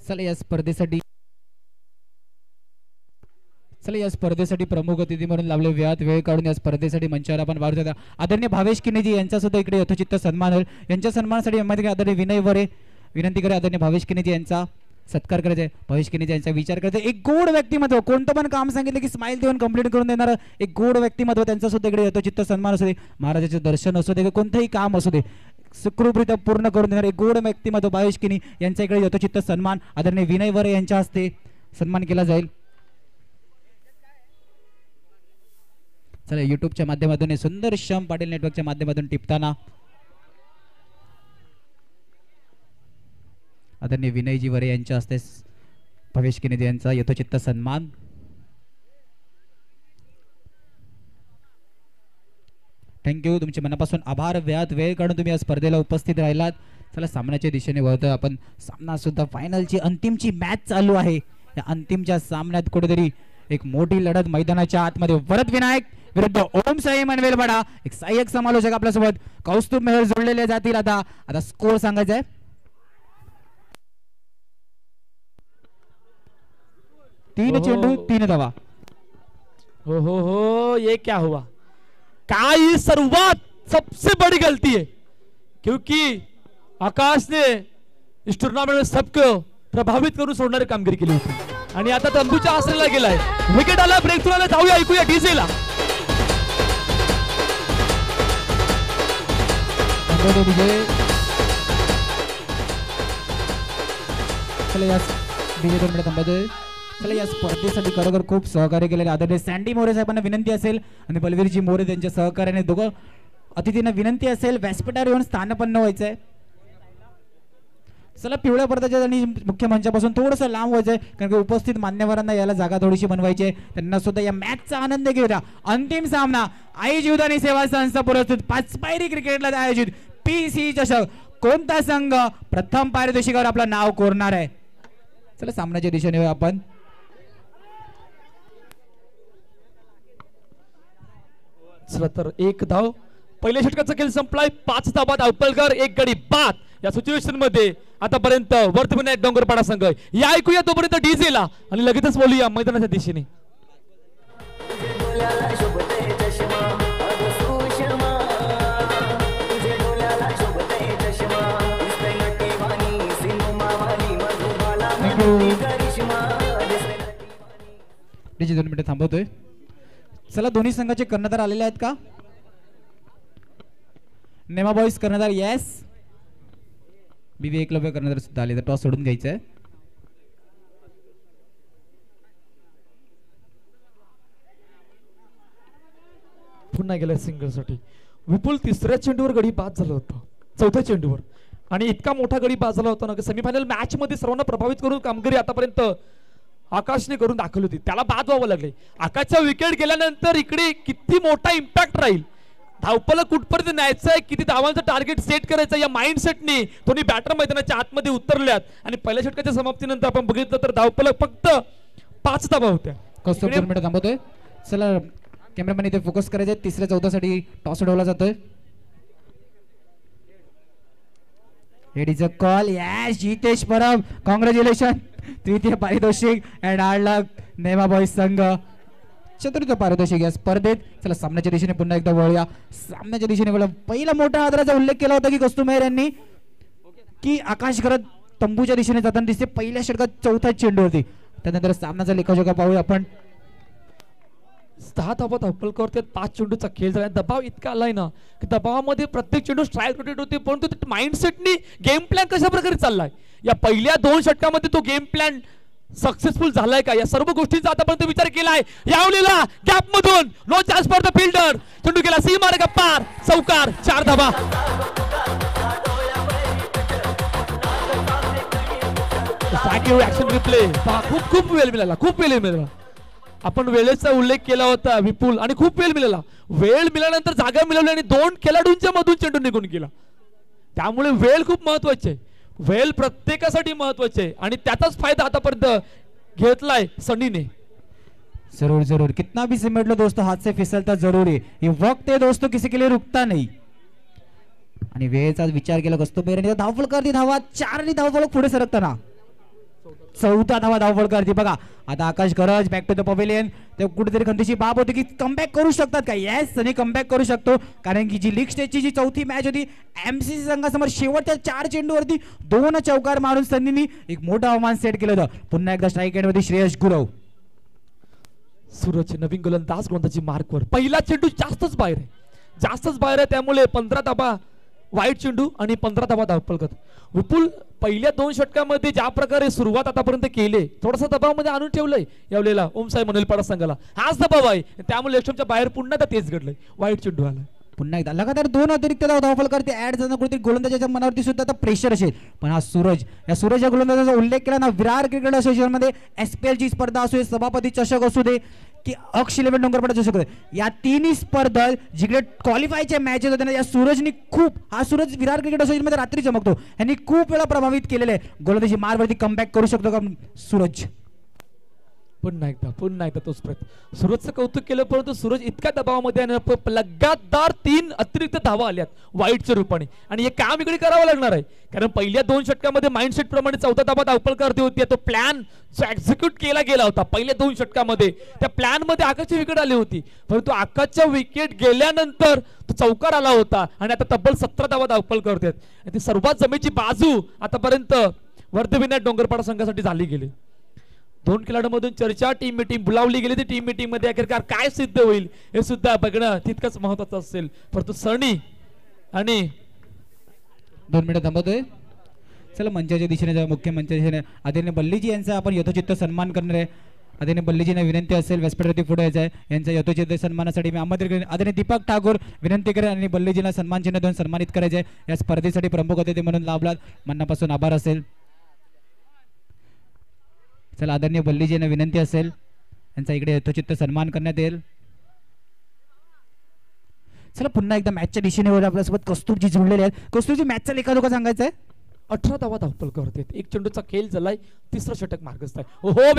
चला या स्पर्धेसाठी प्रमुख अतिथी म्हणून लावले वेळ काढून या स्पर्धेसाठी मंचावर आपण वाढत होता आदरणीय भावेश किनेजी यांचा सुद्धा इकडे यथोचित्त सन्मान होईल। यांच्या सन्मानासाठी आदरणीय विनय वरे विनंती करे आदरणीय भावेश किनेजी यांचा सत्कार करायचा आहे। भावेश किनेजी यांचा विचार करायचा एक गोड व्यक्तिमत्व कोणतं पण काम सांगितलं की स्माइल देऊन कंप्लीट करून देणार एक गोड व्यक्तिमत्व त्यांचा सुद्धा इकडे यथोचित्त सन्मान असू दे। महाराजाचे दर्शन असू दे कोणतंही काम असू दे सुखरूपरित्या पूर्ण करून देणार एक गोड व्यक्तिमत्व भावेश किनी यांचा इकडे यथोचित्त सन्मान आदरणीय विनय वरे यांच्या हस्ते सन्मान केला जाईल। चला युट्यूबच्या माध्यमातून सुंदर श्याम पाटील नेटवर्कच्या माध्यमातून टिपताना आदरणीय विनयजी वरे यांच्या हस्ते भावेश किनेजी यांचा यथोचित्त सन्मान। थँक्यू तुमचे मनापासून आभार वेळ काढून तुम्ही या स्पर्धेला उपस्थित राहिलात। चला सामन्याच्या दिशेने वळतोय आपण सामना सुद्धा फायनलची अंतिमची मॅच चालू आहे। या अंतिमच्या सामन्यात कुठेतरी एक मोठी लढत मैदानाच्या आतमध्ये वरद विनायक विरुद्ध ओम साई मनवेलवाडा एक सहाय्यक समालोचक आपल्यासोबत कौस्तुभ मेहर जोडलेले जातील। आता स्कोर सांगायचा आहे 3 चेंडू 3 धावा। हो ये क्या हुआ काय सर्वात सबसे बड़ी गलती है क्योंकि आकाश ने इस टूर्नामेंट में सबको प्रभावित करून सोडणारी कामगिरी केली होती आणि आता तंबूच्या आसरेला गेलाय विकेट आला ब्रेक थ्रू आला जाऊया ऐकूया डीजेला चला या स्पर्धेसाठी खरोखर खूप सहकार्य केलेले आदरणीय सँडी मोरे साहेबांना विनंती असेल आणि बलवीरजी मोरे त्यांच्या सहकार्याने दोघं अतिथींना विनंती असेल व्यासपीठावर येऊन स्थानपन्न व्हायचंय। चला पिवळ्या पडद्याच्या आणि मुख्य मंचापासून थोडंसं लांब व्हायचंय कारण की उपस्थित मान्यवरांना याला जागा थोडीशी बनवायची आहे त्यांना सुद्धा या मॅचचा आनंद घेऊया। अंतिम सामना आई जीवदानी सेवा संस्था पुरस्कृत 5 पायरी क्रिकेटला आयोजित पीसी चषक कोणता संघ प्रथम पारितोषिकावर आपलं नाव कोरणार आहे। चला सामन्याच्या दिशेने आपण चला तर 1 धाव पहिल्या षटकाचा खेळ संपलाय 5 धावात अवपलकर 1 गडी बाद या सिच्युएशन मध्ये आतापर्यंत वर्धविनायक डोंगरपाडा संघ या ऐकूया तोपर्यंत डीजेला आणि लगेचच बोलूया मैदानाच्या दिशेने। डीजे 2 मिनिटे थांबवतोय। चला दोन्ही संघाचे कर्णधार आलेले आहेत का नेमा बॉयज कर्णधार येस बीबी एकलव्य कर्णधार सुद्धा आले तर टॉस सोडून घ्यायचं आहे। पुन्हा गेला सिंगल साठी विपुल तिसऱ्या चेंडूवर गडी बाद झाला होता चौथ्या चेंडूवर आणि इतका मोठा गडी बाद झाला होता ना की सेमीफायनल मॅच मध्ये सर्वांना प्रभावित करून कामगिरी आतापर्यंत आकाशने करून दाखवली होती त्याला बाद व्हावं लागले। आकाशचा विकेट गेल्यानंतर इकडे किती मोठा इम्पॅक्ट राहील धावपल कुठपर्यंत न्यायचं आहे किती धावांचं टार्गेट सेट करायचं या माइंडसेटने दोन्ही बॅटर मैदानाच्या आतमध्ये उतरल्यात आणि पहिल्या षटकाच्या समाप्तीनंतर आपण बघितलं तर धावपल फक्त 5 धावा होत्या। कौस्तुभ 2 मिनिटं थांबवतोय। चला कॅमेरामॅन इथे फोकस करायचे तिसऱ्या चौथ्यासाठी टॉस उडवला जातोय। It is a call yes Jitesh Parab congratulation तृतीय पारितोषिक अँड हार्ड लक नेमा बॉयज संघ चतुर्थ पारितोषिक या स्पर्धेत। चला सामन्याच्या दिशेने पुन्हा एकदा वळूया सामन्याच्या दिशेने वळूया। पहिला मोठा आदराचा उल्लेख केला होता की कौस्तुभ मेहर यांनी की आकाश करत तंबूच्या दिशेने जाताना दिसते पहिल्या षटकात चौथ्या चेंडूवरती त्यानंतर सामनाचा लेखाजोखा पाहूया आपण 10 धावा धावपलकर 5 चेंडूचा खेळ झाला दबाव इतका आलाय ना की दबावामध्ये प्रत्येक चेंडू स्ट्राईक रोटेट होते परंतु माइंडसेटनी गेम प्लॅन कशा प्रकारे चाललाय या पहिल्या 2 षटकामध्ये तो गेम प्लॅन सक्सेसफुल झालाय का या सर्व गोष्टींचा आतापर्यंत विचार केलाय। यावलेला गॅप मधून no chance for the fielder चेंडू गेला सीमारेखा पार चौकार 4 धावा। ऍक्शन रिप्ले खूप वेळ मिळाला आपण वेळेचा उल्लेख केला होता विपुल आणि खूप वेळ मिळाल्यानंतर जागा मिळवली आणि 2 खेळाडूंच्या मधून चेंडू निघून गेला त्यामुळे वेळ खूप महत्वाची आहे वेळ प्रत्येकासाठी महत्वाची आहे आणि त्याचाच फायदा आतापर्यंत घेतलाय सनीने। जरूर कितना भी सिमट लो दोस्तों हाथ से फिसलता जरूर है ये वक्त है दोस्तों किसी के लिए रुकता नहीं आणि वेळेचा विचार केला कौस्तुभ मेहर धावफलक धावा 4 आणि धावफलक पुढे सरकताना 14 धावा धावफळ करते बघा. आता आकाश गरज बॅक टू द पवेलियन. ते कुठेतरी खंतीची बाब होती की कमबॅक करू शकतात का. येस सनी कमबॅक करू शकतो कारण की जी लीग स्टेजची जी चौथी मॅच होती एमसीसी संघासमोर शेवटच्या 4 चेंडूवरती 2 चौकार मारून सनीनी एक मोठं आव्हान सेट केलं होतं. पुन्हा एकदा स्ट्राईक एंडवरती श्रेयस गुरव. सूरजचे नवीन गोलंदाज गोलंदाजी मार्कवर. पहिला चेंडू जास्तच बाहेर आहे त्यामुळे 15 धावा वाईट चेंडू आणि 15 धावा धावफल करत. विपुल पहिल्या 2 षटकामध्ये ज्या प्रकारे सुरुवात आतापर्यंत केली थोडासा दबावामध्ये आणून ठेवलंय यावलेला ओमसाई मनोल पाडा संघाला. हाच दबाव आहे त्यामुळे लक्ष्मणच्या बाहेर पुन्हा तेच घडलंय. वाईट चेंडू आला. पुन्हा एकदा लगातार 2 अतिरिक्त धावफल करते ऍड झालं कुठेतरी गोलंदाजाच्या मनावरती सुद्धा आता प्रेशर असेल. पण हा सूरज या गोलंदाजाचा उल्लेख केला ना विरार क्रिकेट असोसिएशन मध्ये SPL ची स्पर्धा असू दे सभापती चषक असू दे की अक्ष 11 डोंगरपाडा चषक या तिन्ही स्पर्धा जिकडे क्वालिफायच्या मॅचेस होत्या या सूरजनी हा सूरज विरार क्रिकेट असोसिएशन मध्ये रात्री चमकतो. यांनी खूप वेळा प्रभावित केलेले आहे. गोलंदाजी मारवरती कमबॅक करू शकतो का सूरज. पुन्हा एकदा तोच प्रयत्न. सूरजचं कौतुक केलं परंतु सूरज इतक्या दबावामध्ये लगातार 3 अतिरिक्त धावा आल्यात वाईटच्या रूपाने आणि हे काम इकडे करावं लागणार आहे कारण पहिल्या 2 षटकामध्ये माइंडसेट प्रमाणे 14 धावा धावफल करते होती. तो प्लॅन जो एक्झिक्यूट केला गेला होता पहिल्या 2 षटकामध्ये त्या प्लॅन मध्ये आकाशची विकेट आली होती परंतु आकाशच्या विकेट गेल्यानंतर तो चौकार आला होता आणि आता तब्बल 17 धावा धावफल करतात. ती सर्वात जमेची बाजू आतापर्यंत वर्धविनायक डोंगरपाडा संघासाठी झाली गेली. 2 खेळाडूंमधून चर्चा टीम मीटिंग बोलावली गेली. ती टीम मीटिंग मध्ये अखेरकार काय सिद्ध होईल हे सुद्धा बघणं तितकंच महत्वाचं असेल. परंतु सनी आणि 2 मिनिटं थांबतोय. चला मंचाच्या दिशेने जाऊ. मुख्य मंचाच्या दिशेने आदरणीय बल्लीजी यांचा आपण यथोचित सन्मान करणार आहे. आदरणीय बल्लीजींना विनंती असेल व्यासपीठावरती पुढे यायचं आहे. यांच्या यथोचित सन्मानासाठी मी आमंत्रित करेन. आदरणीय दीपक ठाकूर विनंती करेन आणि बल्लीजींना सन्मान चिन्ह देऊन सन्मानित करायचे आहे. या स्पर्धेसाठी प्रमुख अतिथी म्हणून लाभलात मनापासून आभार असेल. चला आदरणीय बल्लीजींना विनंती असेल यांचा इकडे यथोचित सन्मान करण्यात येईल. चला पुन्हा एकदा मॅचच्या दिशेने आपल्यासोबत कस्तुरजी जोडलेले आहेत. कस्तुरजी मॅचचा लेखाजोखा सांगायचा आहे. 18 धावा धावफल करतात. 1 चेंडूचा खेळ झालाय. 3रं षटक मार्गस्थ आहे. हो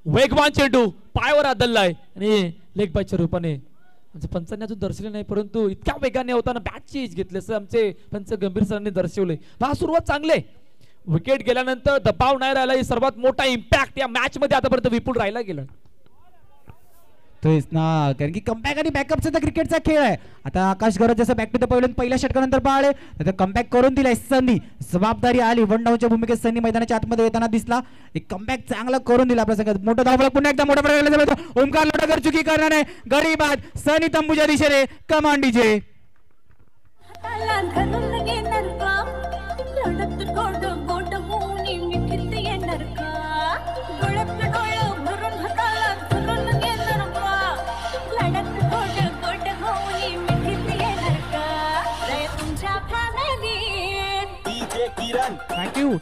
वेगवान चेंडू पायावर आदललाय आणि लेग बायच्या रूपाने आमचे पंचांनी अजून दर्शवले नाही परंतु इतक्या वेगाने होताना बॅटची एज घेतली असं आमचे पंच गंभीर सरांनी दर्शवले. सुरुवात चांगले विकेट गेल्यानंतर दबाव नाही राहिला. ही सर्वात मोठा इम्पॅक्ट या मॅच मध्ये आतापर्यंत विपुल राहिला गेला. तेच ना कारण की कमबॅक आणि बॅकअपचा तर क्रिकेटचा खेळ आहे. आता आकाश गरज जसं बॅक टू द पवेलियन पहिल्या षटकानंतर पाहिले तर कमबॅक करून दिलाय सनी. जबाबदारी आली 1 डाऊनच्या भूमिकेत सनी मैदानाच्या आतमध्ये येताना दिसला. एक कमबॅक चांगला करून दिला आपल्या सगळ्यात. मोठा धावफलक पुन्हा एकदा मोठा प्रकार ओमकार लोटाकर चुकी करणार नाही. गडी बाद सनी तंबूच्या दिशेने command DJ.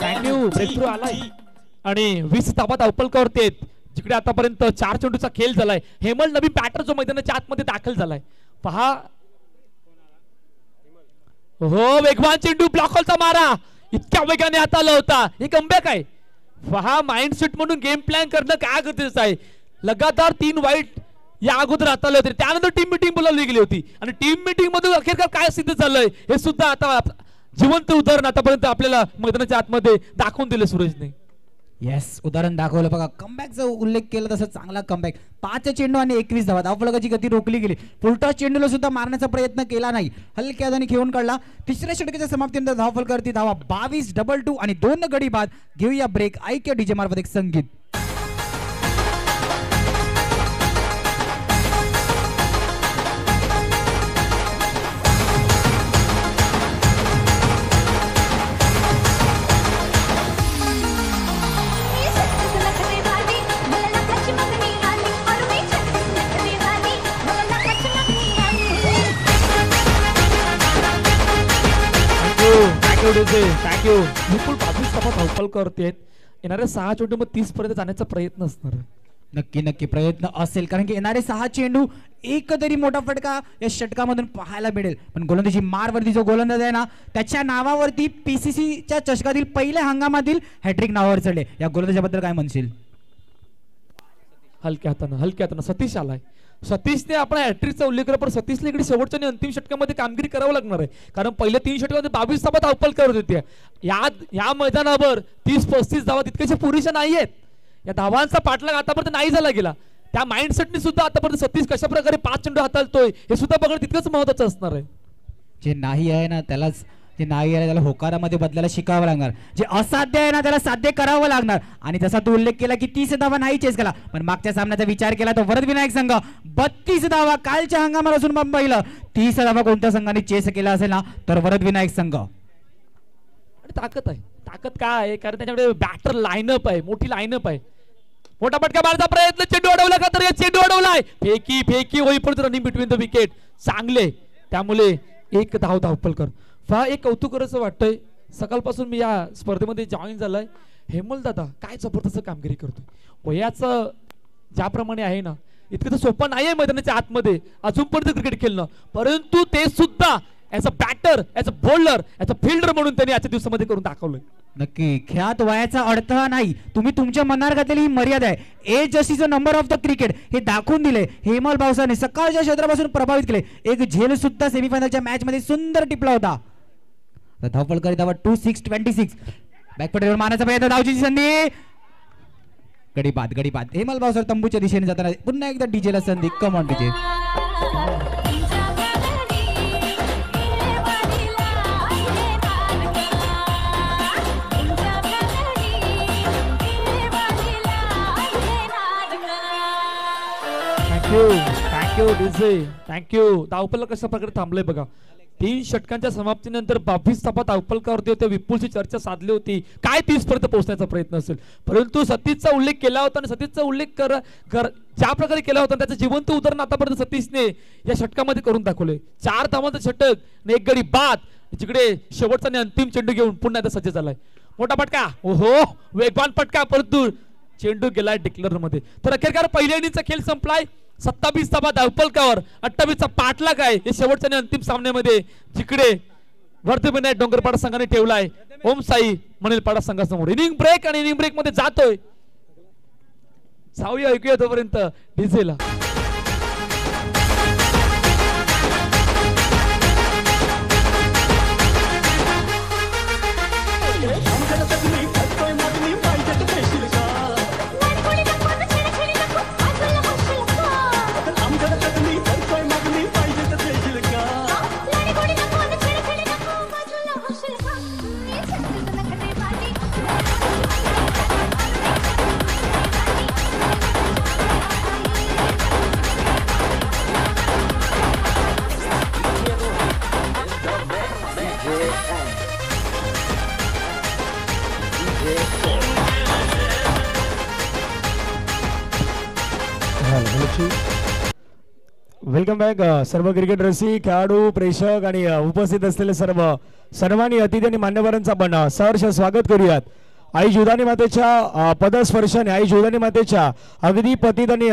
Thank you breakthrough आलाय आणि 20 धावा धावफल करतेत. जिकडे आतापर्यंत 4 चेंडूचा खेळ झालाय. हेमल नवीन बॅटर जो मैदानाच्या आतमध्ये दाखल झालाय पहा. हो वेगवान चेंडू ब्लॉकचा मारा इतक्या वेगाने हात आला होता. हे कमबॅक आहे. पहा माइंडसेट म्हणून गेम प्लॅन करणं काय गरजेचं आहे. लगातार 3 वाईट या अगोदर हात आले होते. त्यानंतर टीम मीटिंग बोलावली गेली होती आणि टीम मीटिंग मधून अखेरकार काय सिद्ध झालंय हे सुद्धा आता जिवंत उदाहरण आतापर्यंत आपल्याला मैदानाच्या आतमध्ये दाखवून दिलं सूरजने. येस उदाहरण दाखवलं बघा. कमबॅकचा उल्लेख केला तसं चांगला कमबॅक. 5 चेंडू आणि 21 धावा. धावफलकाची गती रोखली गेली. पुलटॉस चेंडूला सुद्धा मारण्याचा प्रयत्न केला नाही. हलक्या हाताने खेळून काढला. 3ऱ्या षटकाच्या समाप्तीनंतर धावफल करती धावा 22 2 आणि 2 गडी बाद. घेऊया ब्रेक. ऐक्य डीजे मार्फत एक संगीत. थँक्यू. विपुल 22 धावा धावफल करतेत. येणाऱ्या 6 चेंडू मध्ये 30 पर्यंत जाण्याचा प्रयत्न असणार. नक्की प्रयत्न असेल कारण की येणारे 6 चेंडू एक तरी मोठा फटका या षटकामधून पाहायला मिळेल. पण गोलंदाजी मारवरती जो गोलंदाज आहे ना त्याच्या नावावरती PCCच्या चषकातील पहिल्या हंगामातील हॅट्रिक नावावर चढले. या गोलंदाजाबद्दल काय म्हणशील. हलक्या हातानं सतीश आलाय. सतीशने आपण हॅट्रिकचा उल्लेख केला, पण सतीशला इकडे शेवटच्या आणि अंतिम षटकामध्ये कामगिरी करावं लागणार आहे, कारण पहिल्या 3 षटकामध्ये 22 धावा धावपल करत होते. या मैदानावर 30-35 धावा तितकेशा पुरेशा नाही आहेत. या धावांचा पाठलाग आतापर्यंत नाही झाला गेला. त्या माइंडसेटने सुद्धा आतापर्यंत सतीश कशा प्रकारे 5 चेंडू हाताळतोय हे सुद्धा बघणं तितकंच महत्त्वाचं असणार आहे. जे नाही आहे ना त्यालाच, जे नाही आहे त्याला होकारामध्ये बदलायला शिकावं लागणार. जे असाध्य आहे ना त्याला साध्य करावं लागणार. आणि जसा तू उल्लेख केला की 30 धावा नाही चेस केला, पण मागच्या सामन्याचा विचार केला तर वरद विनायक संघ 32 धावा कालच्या हंगामापासून मुंबईला 30 धावा कोणत्या संघाने चेस केला असेल ना तर वरद विनायक संघ. आणि ताकद आहे. ताकद काय आहे, कारण त्याच्याकडे बॅटर लाईनअप आहे, मोठी लाईनअप आहे. मोठा पटका मारण्याचा प्रयत्न, चेंडू अडवला का तर चेंडू अडवलाय, फेकी होईपर्यंत रनिंग बिटवीन द विकेट चांगले, त्यामुळे 1 धाव धावपल कर. एक कौतुक करायचं वाटतंय. सकाळपासून मी या स्पर्धेमध्ये जॉईन झालाय. हेमल दादा काय जबरदस्त कामगिरी करतोय. वयाचं ज्याप्रमाणे आहे ना इतकं तर सोपं नाही आहे मैदानाच्या आतमध्ये अजूनपर्यंत क्रिकेट खेळणं, परंतु ते सुद्धा as a batter, as a bowler, as a fielder म्हणून त्यांनी आजच्या दिवसामध्ये करून दाखवलंय. नक्की खेळात वयाचा अडथळा नाही, तुम्ही तुमच्या मनावर घातलेली ही मर्यादा आहे. Age just is a number of the cricket हे दाखवून दिले हेमल भाऊसाने. सकाळच्या क्षेत्रापासून प्रभावित केले. एक झेल सुद्धा सेमीफायनलच्या मॅच मध्ये सुंदर टिपला होता. धावपल करीत धावा 26-26. बॅकपटेवर मारण्याचा प्रयत्न, धावची संधी, गडी बाद. हेमल भाऊसर तंबूच्या दिशेने जाताना पुन्हा एकदा डीजेला संधी. Come on DJ. Thank you DJ, thank you. धावपल कशा प्रकारे थांबलंय बघा. 3 षटकांच्या समाप्तीनंतर 22 धावा धावपलकावरती होत्या. विपुलची चर्चा साधली होती काय 30 पर्यंत पोहोचण्याचा प्रयत्न असेल, परंतु सतीशचा उल्लेख केला होता आणि सतीशचा उल्लेख ज्या प्रकारे केला होता त्याचं जिवंत उदाहरण आतापर्यंत सतीशने या षटकामध्ये करून दाखवले. 4 धावांचं षटक आणि 1 गडी बाद. जिकडे शेवटचा आणि अंतिम चेंडू घेऊन पुन्हा एकदा सज्ज झालाय. मोठा पटका, ओहो वेगवान पटका, परंतु चेंडू गेलाय डिक्लेअर मध्ये. तर अखेरकार पहिल्या इनिंगचा खेळ संपलाय. 27 धावा धावपलकावर, 28चा पाठलाग आहे हे शेवटच्या आणि अंतिम सामन्यामध्ये, जिकडे वर्धविनायक डोंगरपाडा संघाने ठेवलाय ओम साई मनेलपाडा संघासमोर. इनिंग ब्रेक आणि इनिंग ब्रेक मध्ये जातोय. जाऊया ऐकूया तोपर्यंत डीजेला. वेलकम बॅक सर्व क्रिकेट रसिक, खेळाडू, प्रेक्षक आणि उपस्थित असलेले सर्व सन्मानी अतिथी आणि मान्यवरांचं आपण सहर्ष स्वागत करूयात. आई जीवदानी मातेच्या पदस्पर्शाने, आई जीवदानी मातेच्या अगदी पतित आणि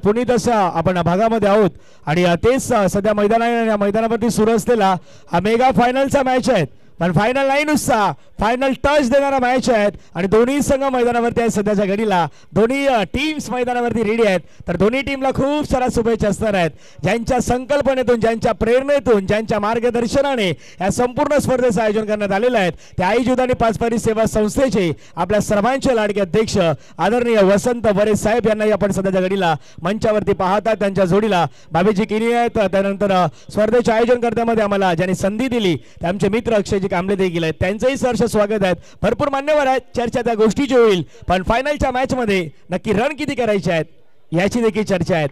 पुनीत अशा आपण भागामध्ये आहोत आणि तेच सध्या मैदानावरती सुरू असलेला हा मेगा फायनलचा मॅच आहे. पण फायनल नाही नुसता, फायनल टच देणारा मॅच आहेत आणि दोन्ही संघ मैदानावरती आहेत. सध्याच्या घडीला दोन्ही टीम्स मैदानावरती रेडी आहेत. तर दोन्ही टीमला खूप साऱ्या शुभेच्छा असणार आहेत. ज्यांच्या संकल्पनेतून, ज्यांच्या प्रेरणेतून, ज्यांच्या मार्गदर्शनाने या संपूर्ण स्पर्धेचं आयोजन करण्यात आलेलं आहे त्या आई जीवदानी पाचपारी सेवा संस्थेचे आपल्या सर्वांचे लाडके अध्यक्ष आदरणीय वसंत वरे साहेब यांनाही आपण सध्याच्या घडीला मंचावरती पाहतात. त्यांच्या जोडीला बाबीजी किनी आहेत. त्यानंतर स्पर्धेच्या आयोजनकर्त्यामध्ये आम्हाला ज्यांनी संधी दिली ते आमचे मित्र अक्षयजी कांबळे देखील आहेत. त्यांचंही सहर्ष स्वागत आहे. भरपूर मान्यवर आहेत. चर्चा त्या गोष्टीची होईल, पण फायनलच्या मॅच मध्ये नक्की रन किती करायचे आहेत याची देखील चर्चा आहे.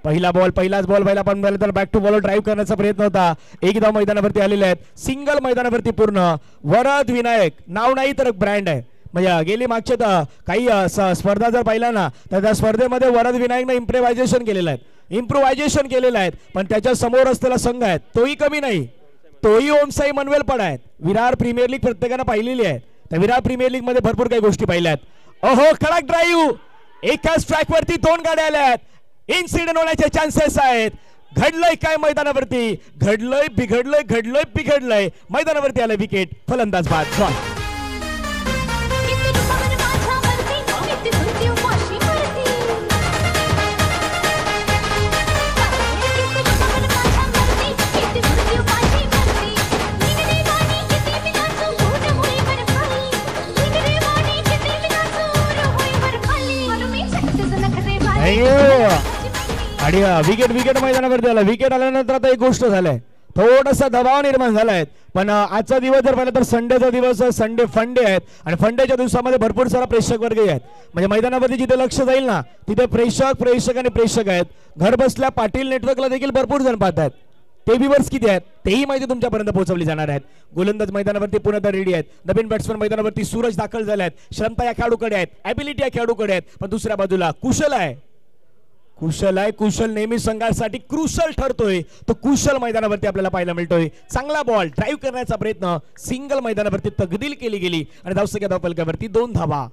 पहिलाच बॉल व्हायला पण तर बॅक टू बॉल ड्राईव्ह करण्याचा प्रयत्न होता. एकदा मैदानावरती आलेले आहेत. सिंगल मैदानावरती पूर्ण वरद विनायक नाव नाही तर ब्रँड आहे. म्हणजे गेली मागच्या काही स्पर्धा जर पाहिला ना तर त्या स्पर्धेमध्ये वरद विनायकने इम्प्रोव्हायझेशन केलेलं आहे. पण त्याच्या समोर असलेला संघ आहे तोही कमी नाही, तोही ओमसाई मनवेलपाडा आहेत. विरार प्रीमियर लीग प्रत्येकानं पाहिलेली आहे. त्या विरार प्रीमियर लीग मध्ये भरपूर काही गोष्टी पाहिल्यात. ओहो कडक ड्राईव्ह, एका स्ट्राइक वरती 2 गाड्या आल्या आहेत. इन्सिडेंट होण्याचे चान्सेस आहेत. घडलंय काय मैदानावरती, बिघडलंय मैदानावरती आलं विकेट. फलंदाज बाद. आणि विकेट मैदानावरती आला. विकेट आल्यानंतर आता एक गोष्ट झालाय, थोडासा दबाव निर्माण झालाय. पण आजचा दिवस जर पाहिला तर संडेचा दिवस, संडे फंडे आहेत आणि फंडेच्या दिवसामध्ये भरपूर सारा प्रेक्षक वर्ग आहेत. म्हणजे मैदानावरती जिथे लक्ष जाईल ना तिथे प्रेक्षक आणि प्रेक्षक आहेत. घर बसल्या पाटील नेटवर्कला देखील भरपूर जण पाहतात. ते व्ह्यूअर्स किती आहेत तेही माहिती तुमच्यापर्यंत पोहोचवली जाणार आहेत. गोलंदाज मैदानावरती पुन्हा रेडी आहेत. नवीन बॅट्समन मैदानावरती सूरज दाखल झाले आहेत. क्षमता या खेळाडूकडे आहेत, ॲबिलिटी या खेळाडूकडे आहेत. पण दुसऱ्या बाजूला कुशल आहे. कुशल नेहमी संघासाठी क्रुशल ठरतोय. तो कुशल मैदानावरती आपल्याला पाहायला मिळतोय. चांगला बॉल ड्राईव्ह करण्याचा प्रयत्न, सिंगल मैदानावरती तगदील केली गेली आणि धावसंख्या धावफलकावरती 2 धावा.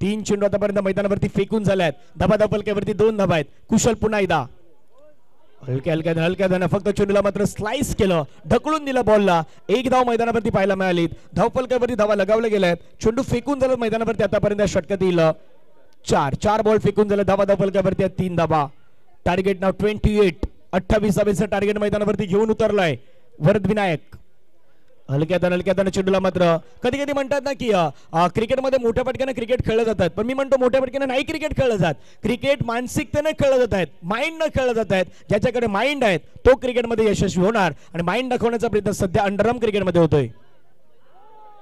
3 चेंडू आतापर्यंत मैदानावरती फेकून झाल्यात. धावफलकावरती 2 धावा आहेत. कुशल पुन्हा एकदा हलक्या फक्त चेंडूला मात्र स्लाइस केलं, ढकलून दिलं बॉलला. 1 धाव मैदानावरती पाहायला मिळाली. धावफलकावरती धावा लगावल्या गेल्यात. चेंडू फेकून झालं मैदानावरती आतापर्यंत षटकातील 4 बॉल फेकून झाले. धावफलकावरती 3 धावा. टार्गेट नाव 28. 28 टार्गेट मैदानावरती घेऊन उतरलाय वरद विनायक. हलक्यात चेंडूला मात्र कधी कधी म्हणतात ना की क्रिकेटमध्ये मोठ्या पटक्याने क्रिकेट खेळलं जातात, पण मी म्हणतो मोठ्या पटक्याने नाही क्रिकेट खेळलं जात. क्रिकेट मानसिकतेने खेळलं जात आहेत, माइंड न खेळलं जात आहेत. ज्याच्याकडे माइंड आहे तो क्रिकेटमध्ये यशस्वी होणार आणि माइंड दाखवण्याचा प्रयत्न सध्या अंडरआर्म क्रिकेटमध्ये होतोय.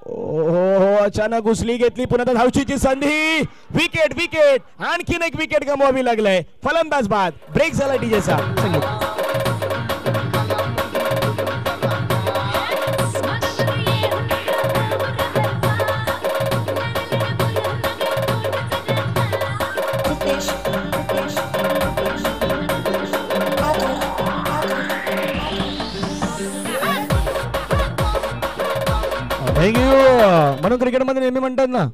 हो अचानक घुसली घेतली पुन्हा धावचीची संधी. विकेट आणखीन एक विकेट गमवावी लागलाय. फलंदाज बाद. ब्रेक झाला डीजेचा. म्हणून क्रिकेटमध्ये नेहमी म्हणतात ना,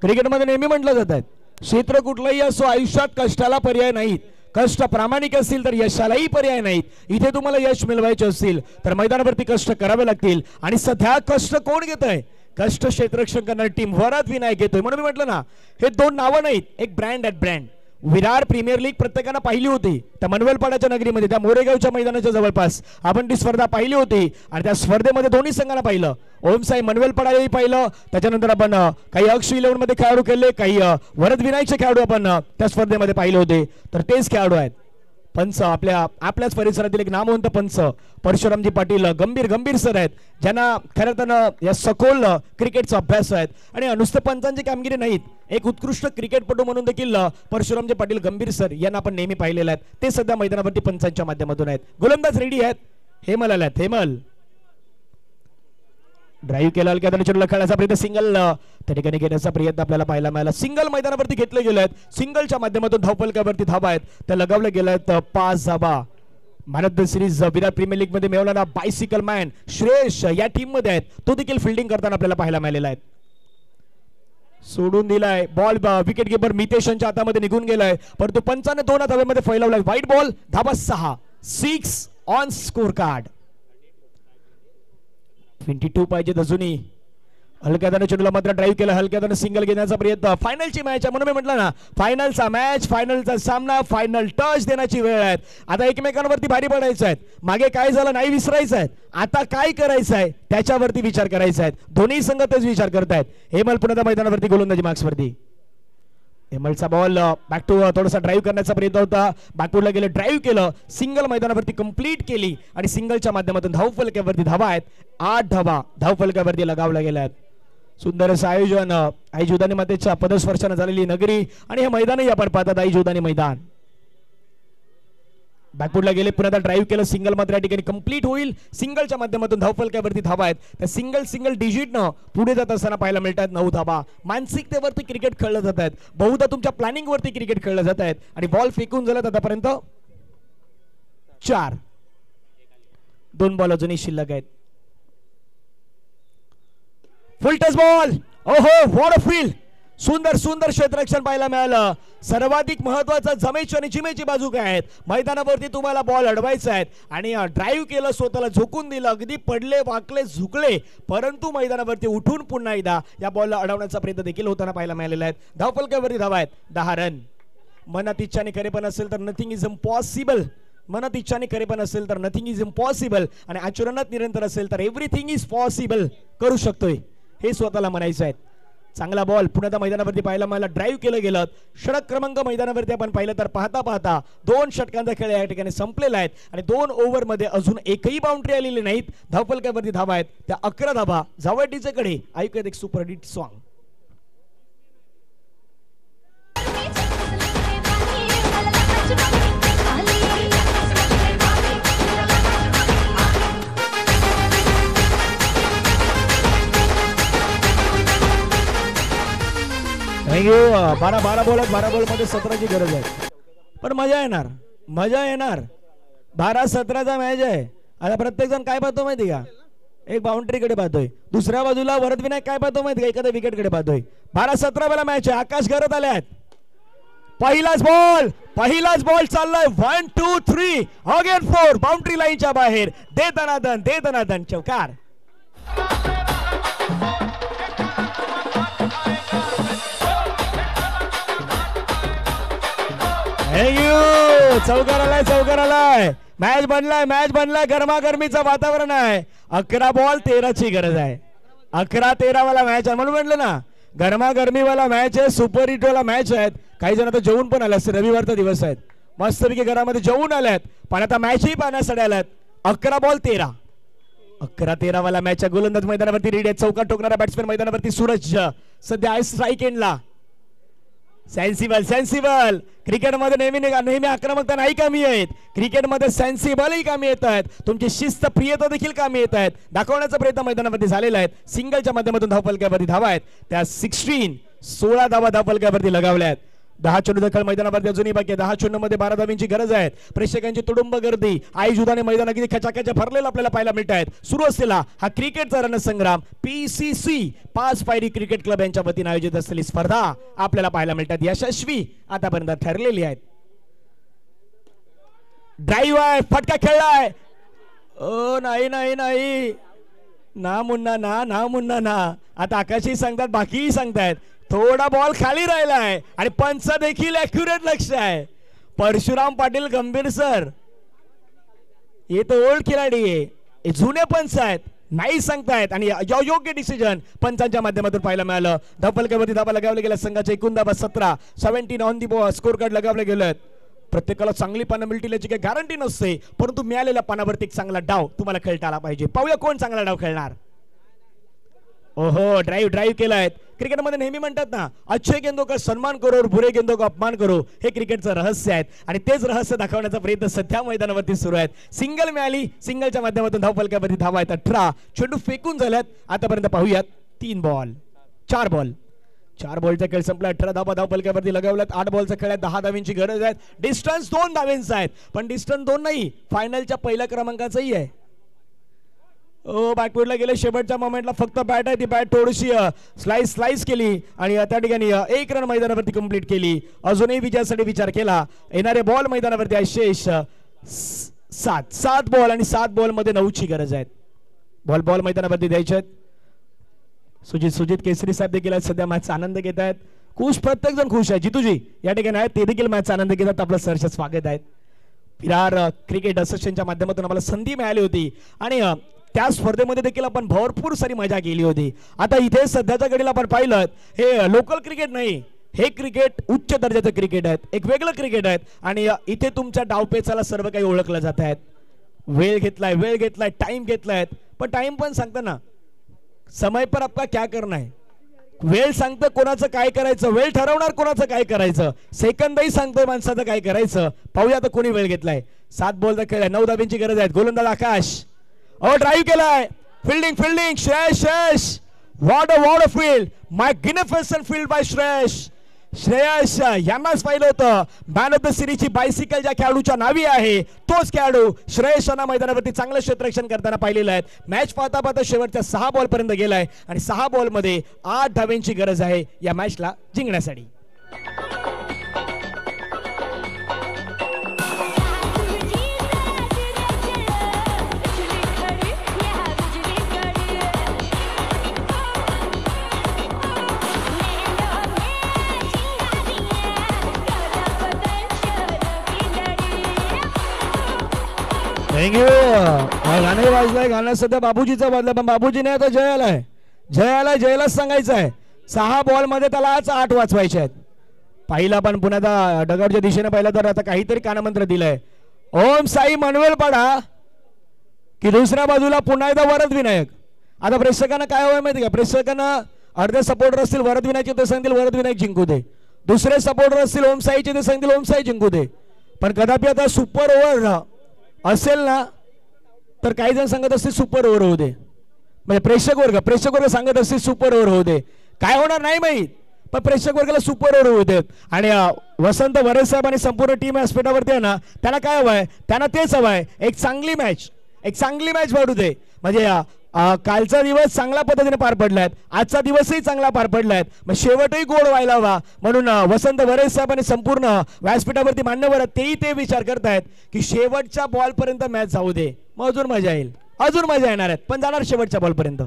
क्रिकेटमध्ये नेहमी म्हटलं जात आहे क्षेत्र कुठलंही असो आयुष्यात कष्टाला पर्याय नाहीत. कष्ट प्रामाणिक असतील तर यशालाही पर्याय नाहीत. इथे तुम्हाला यश मिळवायचे असतील तर मैदानावरती कष्ट करावे लागतील. आणि सध्या कष्ट कोण घेत आहे? कष्ट क्षेत्ररक्षण करणारी टीम वरद विनायक घेतोय. म्हणून मी म्हटलं ना हे 2 नावं नाहीत, एक brand at brand. Virar premier league प्रत्येकानं पाहिली होती त्या मनवेलपाड्याच्या नगरीमध्ये, त्या मोरेगावच्या मैदानाच्या जवळपास आपण ती स्पर्धा पाहिली होती. आणि त्या स्पर्धेमध्ये दोन्ही संघांना पाहिलं. ओमसाई मनवेलपाड्यालाही पाहिलं. त्याच्यानंतर आपण काही अक्ष 11 मध्ये खेळाडू केले, काही वरद विनायकचे खेळाडू आपण त्या स्पर्धेमध्ये पाहिले होते. तर तेच खेळाडू आहेत पंच. आपल्याच परिसरातील एक नामवंत पंच परशुरामजी पाटील गंभीर सर आहेत, ज्यांना खरं तर या सखोल क्रिकेटचा अभ्यास आहेत. आणि नुसते पंचांची कामगिरी नाहीत, एक उत्कृष्ट क्रिकेटपटू म्हणून देखील परशुरामजी पाटील गंभीर सर यांना आपण नेहमी पाहिलेलं आहेत. ते सध्या मैदानावरती पंचांच्या माध्यमातून आहेत. गोलंदाज रेडी आहेत. हेमल आल्यात. हेमल ड्राईव्ह केला, चेंडूला खेळण्याचा प्रयत्न, सिंगल त्या ठिकाणी घेण्याचा प्रयत्न आपल्याला पाहायला मिळाला. सिंगल मैदानावरती घेतले गेले आहेत. सिंगलच्या माध्यमातून धावफलकावरती धावा आहेत त्या लगावल्या गेल्या आहेत. 5 धावा. Man of the series Virat premier league मध्ये मिळवणारा बायसिकल मॅन श्रेयश या टीम मध्ये आहेत. तो देखील फिल्डिंग करताना आपल्याला पाहायला मिळालेला आहे. सोडून दिलाय बॉल. विकेट कीपर मितेशनच्या हातामध्ये निघून गेलाय, परंतु पंचाने 2 धाव्यामध्ये फैलावलाय. White ball. धावा 6 ऑन स्कोर कार्ड. 22 पाहिजेत अजूनही. हलक्यादाने चेंडूला मात्र ड्राईव्ह केला, हलक्यादाने सिंगल घेण्याचा प्रयत्न. फायनलची मॅच आहे म्हणून मी म्हटलं ना, फायनलचा मॅच, फायनलचा सामना, फायनल टच देण्याची वेळ आहे. आता एकमेकांवरती भारी पडायचं आहे. मागे काय झालं नाही विसरायचं आहे. आता काय करायचं आहे त्याच्यावरती विचार करायचा आहे. दोन्ही संघ तेच विचार करतायत. हेमल पुन्हा मैदानावरती गोलंदाजी मार्क्सवरती. हेमलचा बॉल बॅक टू थोडासा ड्राईव्ह करण्याचा प्रयत्न होता. बॅकवर्डला गेले, ड्राईव्ह केलं, सिंगल मैदानावरती कंप्लीट केली आणि सिंगलच्या माध्यमातून धावफलकावरती धावा आहेत. 8 धावा धावफलकावरती लगावल्या गेल्या आहेत. सुंदर असं आयोजन आई जुदानी मातेच्या पदस्पर्शाने झालेली नगरी आणि हे मैदानही आपण पाहतात आई जुदानी मैदान. बॅकवर्डला गेले, पुन्हा ड्राईव्ह केलं, सिंगल मात्र या ठिकाणी कंप्लीट होईल. सिंगलच्या माध्यमातून धावफलकावरती धावा आहेत. त्या सिंगल डिजिटनं पुढे जात असताना पाहायला मिळतात 9 धावा. मानसिकतेवरती क्रिकेट खेळलं जात आहेत, बहुधा तुमच्या प्लॅनिंग वरती क्रिकेट खेळलं जात आहेत आणि बॉल फेकून झालं आतापर्यंत 4. 2 बॉल अजूनही शिल्लक आहेत. फुल टच बॉल. ओहो व्हॉट अ फील्ड. सुंदर क्षेत्ररक्षण पाहायला मिळालं. सर्वाधिक महत्वाचं जमेची आणि जिमेची बाजू काय आहेत. मैदानावरती तुम्हाला बॉल अडवायचा आहे आणि ड्राईव्ह केलं, स्वतःला झोकून दिलं, अगदी पडले, वाकले, झुकले, परंतु मैदानावरती उठून पुन्हा एकदा या बॉलला अडवण्याचा प्रयत्न देखील होताना पाहायला मिळालेला आहे. धावफलकावरती धावा आहेत 10 रन. मनात इच्छा आणि खरेपण असेल तर नथिंग इज इम्पॉसिबल. मनात इच्छा आणि खरेपण असेल तर नथिंग इज इम्पॉसिबल आणि आचरणात निरंतर असेल तर एव्हरीथिंग इज पॉसिबल. करू शकतोय हे स्वतःला म्हणायचं आहे. चांगला बॉल पुन्हा मैदानावरती पाहायला मला ड्राईव्ह केलं गेलं. षटक क्रमांक मैदानावरती आपण पाहिलं तर पाहता पाहता 2 षटकांचा खेळ या ठिकाणी संपलेला आहे आणि 2 ओव्हरमध्ये अजून एकही बाउंड्री आलेली नाहीत. धावफलकावरती धावा आहेत त्या 11 धावा. जावळ डीजे कडे ऐकूयात एक super hit song. Thank you. 12 ball मध्ये 17ची गरज आहे पण मजा येणार 12-17चा मॅच आहे. आता प्रत्येक जण काय पाहतो माहिती का, एक बाउंड्री कडे पाहतोय, दुसऱ्या बाजूला वरद विनायक काय पाहतो माहिती का, एखाद्या विकेट कडे पाहतोय. 12-17 वाला मॅच आहे. आकाश घरात आल्यात. पहिलाच बॉल चाललाय. 1 2 3 अगेन 4 बाउंड्री लाईनच्या बाहेर. दे दनादन चौकार. चौकार आलाय. मॅच बनलाय. गरमागरमीचं वातावरण आहे. 11 बॉल 13ची गरज आहे. 11-13 वाला मॅच आहे म्हणून म्हटलं ना, गरमागरमी वाला मॅच आहे. सुपर हिट वाला मॅच आहेत. काही जण आता जेवून पण आले असते, रविवारचा दिवस आहेत, मस्तपैकी घरामध्ये जेवून आल्यात पण आता मॅचही पाहण्यासाठी आल्यात. 11 बॉल 13. 11-13 वाला मॅच आहे. गोलंदाज मैदानावरती रेडी आहे. चौका टोकणारा बॅट्समॅन मैदानावरती सूरज सध्या आहे स्ट्राईक एंडला. सेन्सिबल क्रिकेटमध्ये नेहमी आक्रमकता नाही कामी आहेत. क्रिकेटमध्ये सेन्सिबलही कामी येत आहेत. तुमची शिस्त प्रियता देखील कामी येत आहेत. दाखवण्याचा प्रयत्न मैदानावरती झालेला आहे. सिंगलच्या माध्यमातून धावफलकावरती धावा आहेत त्या 16 धावा धावफलकावरती लगावल्या आहेत. 10 चेंडू दखल मैदानावरती अजूनही बाकी आहे. 10 चेंडूमध्ये 12 धावींची गरज आहे. प्रेक्षकांची तुडुंब गर्दी आई जुदाने मैदान अगदी खचाखचा भरलेला आपल्याला पाहायला मिळत आहेत. सुरू असलेला हा क्रिकेटचा रणसंग्राम PCC 5 पायरी क्रिकेट क्लब यांच्या वतीने आयोजित असलेली स्पर्धा आपल्याला पाहायला मिळतात. यशस्वी आतापर्यंत ठरलेली आहेत. ड्राईव्ह आहे, फटका खेळलाय. ओ नाही ना मुन्ना ना. आता आकाशही सांगतात, बाकीही सांगतायत थोडा बॉल खाली राहिलाय आणि पंच देखील ॲक्युरेट लक्ष आहे. परशुराम पाटील गंभीर सर, हे तर ओल्ड खिलाडी आहे, जुने पंच आहेत, नाही सांगतायत आणि योग्य डिसिजन पंचांच्या माध्यमातून पाहायला मिळालं. धावफलकावरती धावा लगावल्या गेल्या. संघाच्या एकूण धावा 17. 17 ऑन दी स्कोर कार्ड लगावले गेलेत. प्रत्येकाला चांगली पानं मिळतील याची काही गॅरंटी नसते, परंतु मिळालेल्या पानावरती एक चांगला डाव तुम्हाला खेळता आला पाहिजे. पाहूया कोण चांगला डाव खेळणार. ओहो, ड्राईव्ह केलाय. क्रिकेटमध्ये नेहमी म्हणतात ना, अच्छे गेंदों का सन्मान करो और बुरे गेंदों का अपमान करो. हे क्रिकेटचं रहस्य आहे आणि तेच रहस्य दाखवण्याचा प्रयत्न सध्या मैदानावरती सुरू आहे. सिंगल मिळाली. सिंगलच्या माध्यमातून धावफलकावरती धावा आहेत 18. चेंडू फेकून झाल्यात. आतापर्यंत पाहूयात 4 बॉलचा खेळ संपला. 18 धावा धावफलकावरती लगावल्यात. 8 बॉलचा खेळ आहे. 10 धावींची गरज आहे. डिस्टन्स 2 धावींचा आहे, पण डिस्टन्स 2 नाही, फायनलच्या पहिल्या क्रमांकाचंही आहे. बॅकवर्डला गेले. शेवटच्या मोमेंटला फक्त बॅट आहे, ती बॅट थोडीशी स्लाइस केली आणि त्या ठिकाणी 1 रन मैदानावरती कंप्लीट केली. अजूनही विजयासाठी विचार केला. येणारे बॉल मैदानावरती आहे शेष 7 बॉल आणि 7 बॉल मध्ये 9ची गरज आहे. बॉल मैदानावरती द्यायचे आहेत. सुजित केसरी साहेब देखील आहेत, सध्या मॅचचा आनंद घेत आहेत. प्रत्येक जण खुश आहे. जितूजी या ठिकाणी आहेत, ते देखील मॅचचा आनंद घेतात. आपलं सहर्ष स्वागत आहे. विरार क्रिकेट असोसिएशनच्या माध्यमातून आम्हाला संधी मिळाली होती आणि त्या स्पर्धेमध्ये देखील आपण भरपूर सारी मजा केली होती. आता इथे सध्याच्या घडीला आपण पाहिलं, हे लोकल क्रिकेट नाही, हे क्रिकेट उच्च दर्जाचं क्रिकेट आहे, एक वेगळं क्रिकेट आहे आणि इथे तुमच्या डावपेचाला सर्व काही ओळखलं जात आहेत. वेळ घेतलाय, टाइम घेतलाय, पण टाइम पण सांगतं ना, समय पर आपका क्या करना है. वेळ सांगतं कोणाचं काय करायचं, वेळ ठरवणार कोणाचं काय करायचं, सेकंदही सांगतोय माणसाचं काय करायचं. पाहूया आता कोणी वेळ घेतलाय. 7 बॉलचा खेळ आहे. 9 धाब्यांची गरज आहे. गोलंदाज आकाश ड्राईव्ह केलाय. Fielding Shreyas. What a field. Magnificent field by Shreyas यांनाच पाहिलं होतं. मॅन ऑफ द सिरीजची बायसिकल ज्या खेळाडूच्या नावी आहे, तोच खेळाडू श्रेयस यांना मैदानावरती चांगलं क्षेत्ररक्षण करताना पाहिलेलं आहे. मॅच पाहता शेवटच्या 6 बॉल पर्यंत गेलाय आणि 6 बॉल मध्ये 8 धाव्यांची गरज आहे या मॅचला जिंकण्यासाठी. थँक्यू. गाणे वाजलाय. गाणं सध्या बाबूजीचा वाजलाय, पण बाबूजीने आता जयालाच सांगायचं आहे. 6 बॉलमध्ये त्यालाच 8 वाचवायचे आहेत. पाहिला पण पुन्हा डगडच्या दिशेने पाहिलं तर आता काहीतरी कानमंत्र दिलंय. ओम साई मनवेल पाडा की दुसऱ्या बाजूला पुन्हा एकदा वरद विनायक. आता प्रेक्षकांना काय हवंय माहिती का, प्रेक्षकांना अर्धे सपोर्टर असतील वरद विनायकचे ते सांगतील वरद विनायक जिंकू दे, दुसरे सपोर्टर असतील ओम साईचे ते सांगतील ओम साई जिंकू दे. पण कदापि आता सुपर ओव्हर असेल ना तर काही जण सांगत असतील सुपर ओव्हर होऊ दे, म्हणजे प्रेक्षक वर्ग सांगत असतील सुपर ओव्हर होऊ दे. काय होणार नाही माहीत, पण प्रेक्षक वर्गाला सुपर ओव्हर होऊ देत. आणि वसंत वरे साहेब आणि संपूर्ण टीम व्यासपीठावरती आहे ना, त्यांना काय हवंय, त्यांना तेच हवंय, एक चांगली मॅच वाढू दे. म्हणजे कालचा दिवस चांगल्या पद्धतीने पार पडलाय, आजचा दिवसही चांगला पार पडलाय, मग शेवटही गोड व्हायला हवा. म्हणून वसंत वरे साहेब आणि संपूर्ण व्यासपीठावरती मान्यवर तेही ते विचार करतायत की शेवटच्या बॉल पर्यंत मॅच जाऊ दे, मग अजून मजा येईल, अजून मजा येणार आहेत, पण जाणार शेवटच्या बॉल पर्यंत.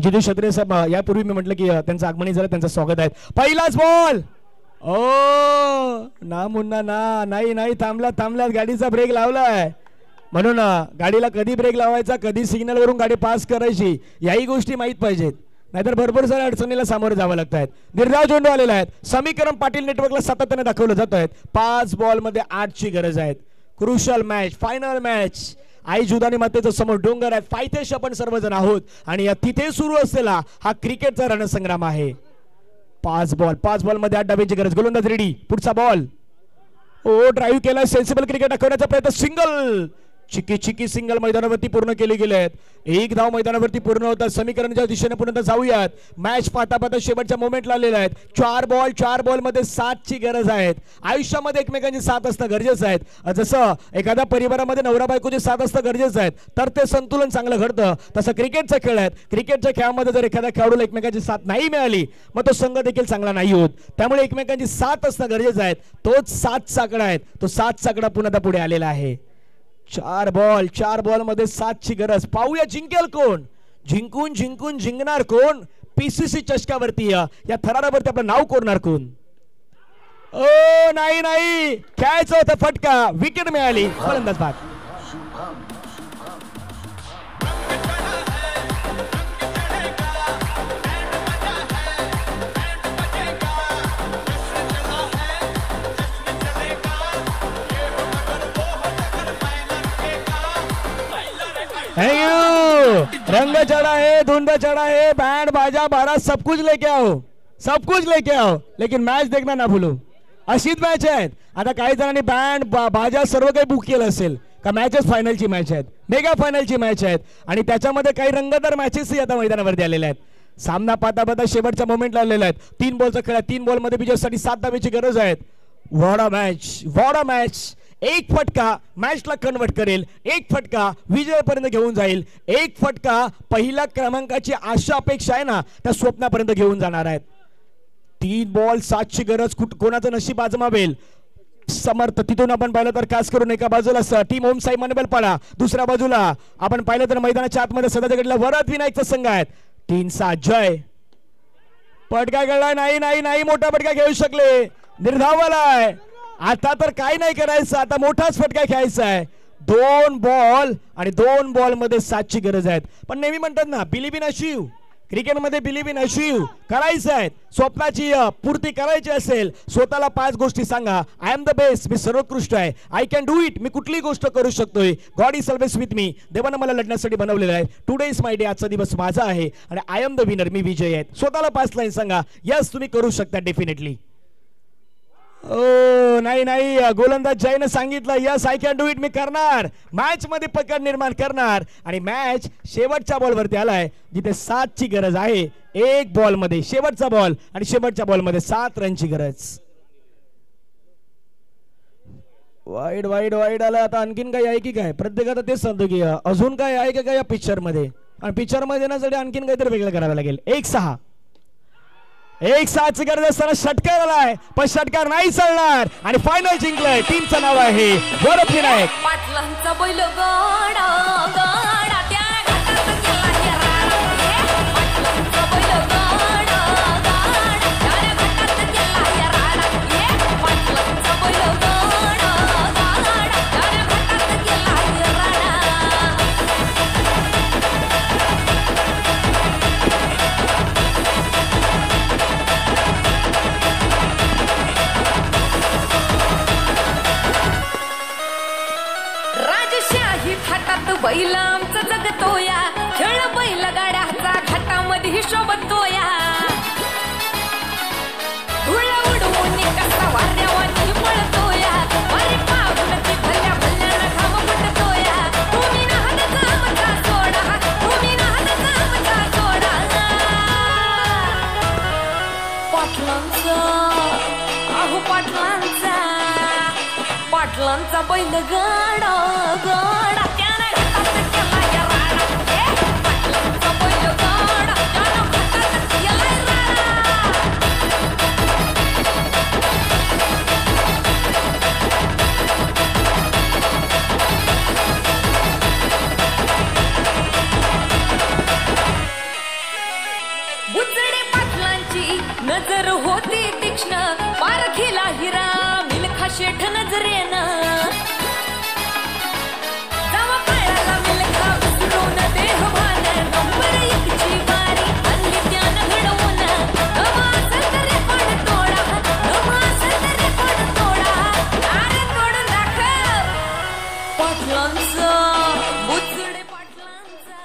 जितू क्षत्रिय साहेब यापूर्वी मी म्हटलं की त्यांचं आगमनही झालं, त्यांचं स्वागत आहे. पहिलाच बॉल, ओ ना मुन्ना ना, नाही थांबल्यात गाडीचा ब्रेक लावलाय. म्हणून गाडीला कधी ब्रेक लावायचा, कधी सिग्नल वरून गाडी पास करायची, याही गोष्टी माहीत पाहिजेत, नाहीतर भरपूर साऱ्या अडचणीला सामोरे जावं लागत आहेत. निर्धाव चेंडू आलेला आहे, समीकरण पाटील नेटवर्कला सातत्याने दाखवलं जात आहेत. 5 बॉलमध्ये 8ची गरज आहे. Crucial match, final match. आई जुदानी मातेचं समोर डोंगर आहेत, पायथ्याशी आपण सर्वजण आहोत आणि तिथे सुरू असलेला हा क्रिकेटचा रणसंग्राम आहे. 5 बॉलमध्ये 8 डाबेची गरज. गोलंदाज रेडी, पुढचा बॉल. ओ ड्राईव्ह केला, सेन्सिबल क्रिकेट दाखवण्याचा प्रयत्न, सिंगल, चिकी सिंगल मैदानावरती पूर्ण केले गेले आहेत. 1 धाव मैदानावरती पूर्ण होतात. समीकरणाच्या दिशेने पुन्हा जाऊयात. मॅच पाठापाठा शेवटच्या मोमेंटला आलेला आहे. 4 बॉलमध्ये 7ची गरज आहे. आयुष्यामध्ये एकमेकांची साथ असणं गरजेचं आहे. जसं एखाद्या परिवारामध्ये नवरा बायकोची साथ असणं गरजेचं आहे, तर ते संतुलन चांगलं घडतं. तसं क्रिकेटचा खेळ आहे. क्रिकेटच्या खेळामध्ये जर एखाद्या खेळाडूला एकमेकांची साथ नाही मिळाली, मग तो संघ देखील चांगला नाही होत. त्यामुळे एकमेकांची साथ असणं गरजेचं आहे. तोच 7 चाकडा आहे. तो 7 चाकडा पुन्हा पुढे आलेला आहे. 4 बॉलमध्ये 7ची गरज. पाहूया जिंकेल कोण, जिंकून जिंकणार कोण, पीसीसी चषकावरती या थरारावरती आपलं नाव कोरणार कोण. ओ नाही खेळायचं होतं, फटका, विकेट मिळाली, फलंदाज बाद. रंग चढ़ा है, धुंध चढ़ा है, बैंड बाजा बारात सब कुछ लेके आओ, लेकिन मैच देखना ना भूलो. अशीच मॅच आहेत. आता काही जणांनी बँड बाजा सर्व काही बुक केलं असेल का, मॅचेस फायनलची मॅच आहेत, मेगा फायनलची मॅच आहेत आणि त्याच्यामध्ये काही रंगतदार मॅचेसही आता मैदानावरती आलेल्या आहेत. सामना पाता शेवटच्या मोमेंटला आलेला आहे. 3 बॉलचा खेळ आहे. 3 बॉलमध्ये विजयासाठी 7 धावेची गरज आहे. What a match. 1 फटका मॅचला कन्वर्ट करेल, 1 फटका विजयापर्यंत घेऊन जाईल, 1 फटका पहिल्या क्रमांकाची आशा अपेक्षा आहे ना त्या स्वप्नापर्यंत घेऊन जाणार आहेत. 3 बॉल 7ची गरज. कोणाचं नशीब आजमावेल समर्थ. तिथून आपण पाहिलं तर खास करून एका बाजूला टीम ओम साई मनबल पाडा, दुसऱ्या बाजूला आपण पाहिलं तर मैदानाच्या आतमध्ये सध्याच्या घडीला वरद विनायकचा संघ आहेत. 3-7 जय. पटका गेला नाही, मोठा पटका घेऊ शकले, निर्धावालाय. आता तर काय नाही करायचं, आता मोठाच फटका खेळायचा आहे. 2 बॉल आणि 2 बॉलमध्ये 7ची गरज आहे. पण नेहमी म्हणतात ना, बिलीव्ह इन अचीव्ह. क्रिकेटमध्ये बिलीव्ह इन अचीव्ह करायचं आहे. स्वप्नाची पूर्ती करायची असेल, स्वतःला 5 गोष्टी सांगा. आय एम द बेस्ट, मी सर्वोत्कृष्ट आहे. आय कॅन डू इट, मी कुठलीही गोष्ट करू शकतोय. God is always with me, देवानं मला लढण्यासाठी बनवलेलं आहे. टुडे इज माय डे, आजचा दिवस माझा आहे आणि आय एम द विनर, मी विजय आहे. स्वतःला 5 लाईन सांगा. यस, तुम्ही करू शकता डेफिनेटली. ओ नाही, गोलंदाज जयने सांगितलं yes I can do it, मी करणार. मॅच मध्ये पकड निर्माण करणार आणि मॅच शेवटच्या बॉलवरती आलाय जिथे 7ची गरज आहे. 1 बॉलमध्ये शेवटचा बॉल आणि शेवटच्या बॉलमध्ये 7 रनची गरज. वाईड आला. आता आणखीन काही आहे की काय, प्रत्येकाला तेच सांगतो की अजून काय आहे का या पिक्चर मध्ये, आणि पिक्चर मध्ये येण्यासाठी आणखीन काहीतरी वेगळं करावं लागेल. 1-6 ची गरज असताना षटकार आलाय, पण षटकार नाही चालणार आणि फायनल जिंकलंय. टीमचं नाव आहे वरद विनायक. बैल आमचं जगतोया खेळ बैल गाड्याचा घाटामध्ये शोभतोया धुळ उडवून कसा वाऱ्यावानी पळतोया अरे पावलं भल्या भल्यानं घाम फुटतोया तुम्ही नाहदचा आमचा सोडा तुम्ही नाहदचा आमचा सोडा पाटलांचा अहो पाटलांचा पाटलांचा बैल गाडा गाडा त्यानं घाटात केला या राडा पाटलांचा बैल गाडा त्यानं घाटात केला राडा बुचडे पाटलांची नजर होती तीक्ष्ण पारखीला हिरा मिल्खा शेठ नजरेनं जावा पायाला मिल्खा विसरून देहभान नंबर एकची बारी आणली त्यानं घडवून नवा असेल तर रेकॉर्ड तोडा नवा असेल तर रेकॉर्ड तोडा अरे तोडून दाखव पाटलांचं बुचडे पाटलांचा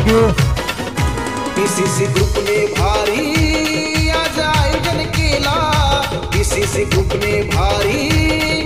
थँक्यू पीसीसी ग्रुप ने भारी आज आयोजन केला पीसीसी ग्रुप ने भारी